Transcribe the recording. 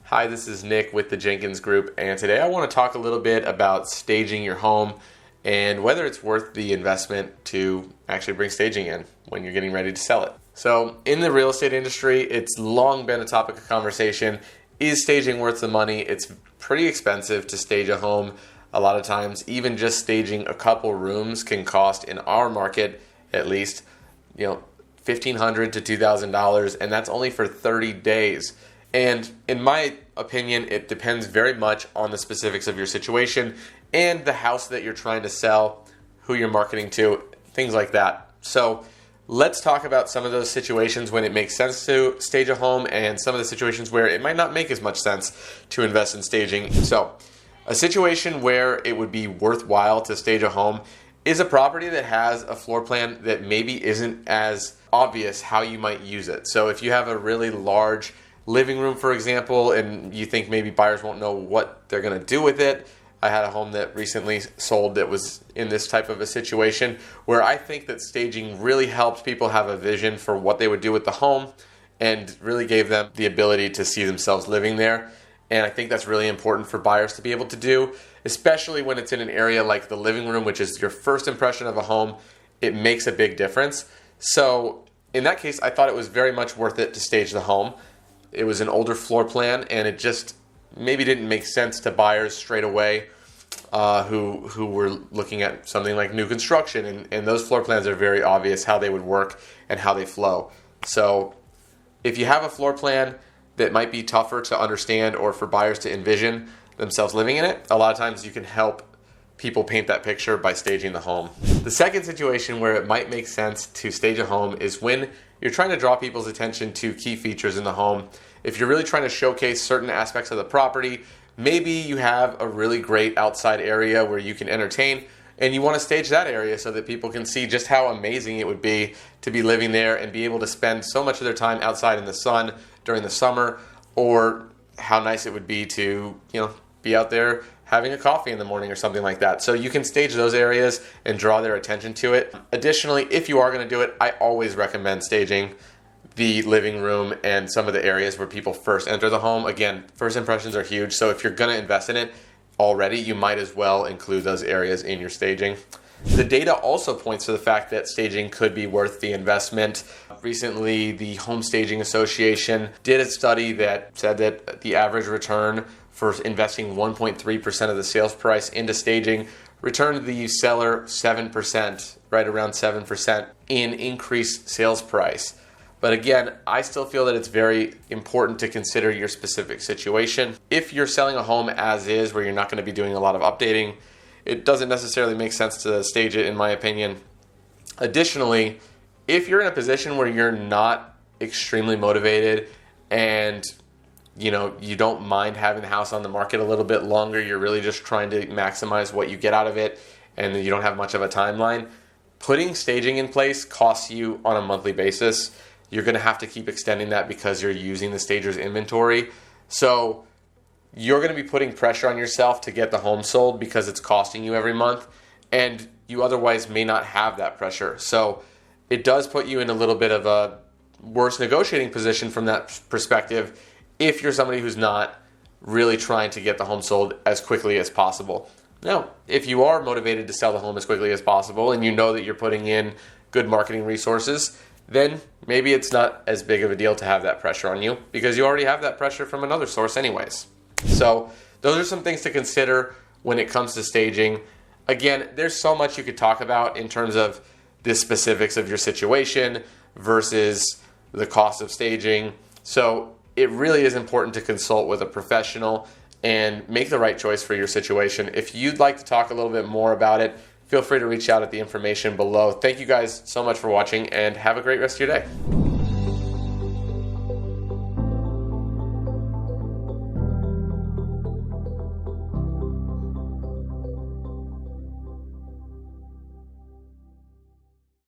Hi, this is Nick with the Jenkins Group, and today I want to talk a little bit about staging your home and whether it's worth the investment to actually bring staging in when you're getting ready to sell it. So in the real estate industry, it's long been a topic of conversation. Is staging worth the money? It's pretty expensive to stage a home. A lot of times, even just staging a couple rooms can cost, in our market at least, $1,500 to $2,000, and that's only for 30 days. And in my opinion, it depends very much on the specifics of your situation and the house that you're trying to sell, who you're marketing to, things like that. So let's talk about some of those situations when it makes sense to stage a home and some of the situations where it might not make as much sense to invest in staging. So a situation where it would be worthwhile to stage a home is a property that has a floor plan that maybe isn't as obvious how you might use it. So if you have a really large living room, for example, and you think maybe buyers won't know what they're going to do with it. I had a home that recently sold that was in this type of a situation where I think that staging really helped people have a vision for what they would do with the home and really gave them the ability to see themselves living there. And I think that's really important for buyers to be able to do, especially when it's in an area like the living room, which is your first impression of a home. It makes a big difference. So in that case, I thought it was very much worth it to stage the home. It was an older floor plan, and it just maybe didn't make sense to buyers straight away who were looking at something like new construction. And those floor plans are very obvious how they would work and how they flow. So if you have a floor plan that might be tougher to understand or for buyers to envision themselves living in it, a lot of times you can help people paint that picture by staging the home. The second situation where it might make sense to stage a home is when you're trying to draw people's attention to key features in the home. If you're really trying to showcase certain aspects of the property, maybe you have a really great outside area where you can entertain, and you want to stage that area so that people can see just how amazing it would be to be living there and be able to spend so much of their time outside in the sun during the summer, or how nice it would be to, be out there having a coffee in the morning or something like that. So you can stage those areas and draw their attention to it. Additionally, if you are going to do it, I always recommend staging the living room and some of the areas where people first enter the home. Again, first impressions are huge, so if you're going to invest in it already, you might as well include those areas in your staging. The data also points to the fact that staging could be worth the investment. Recently, the Home Staging Association did a study that said that the average return for investing 1.3% of the sales price into staging returned the seller 7%, right around 7% in increased sales price. But again, I still feel that it's very important to consider your specific situation. If you're selling a home as is, where you're not going to be doing a lot of updating, it doesn't necessarily make sense to stage it, in my opinion. Additionally, if you're in a position where you're not extremely motivated and you don't mind having the house on the market a little bit longer, you're really just trying to maximize what you get out of it, and you don't have much of a timeline, putting staging in place costs you on a monthly basis. You're going to have to keep extending that because you're using the stager's inventory. So you're going to be putting pressure on yourself to get the home sold because it's costing you every month, and you otherwise may not have that pressure. So it does put you in a little bit of a worse negotiating position from that perspective if you're somebody who's not really trying to get the home sold as quickly as possible. Now, if you are motivated to sell the home as quickly as possible and you know that you're putting in good marketing resources, then maybe it's not as big of a deal to have that pressure on you because you already have that pressure from another source anyways. So those are some things to consider when it comes to staging. Again, there's so much you could talk about in terms of the specifics of your situation versus the cost of staging. So it really is important to consult with a professional and make the right choice for your situation. If you'd like to talk a little bit more about it, feel free to reach out at the information below. Thank you guys so much for watching, and have a great rest of your day.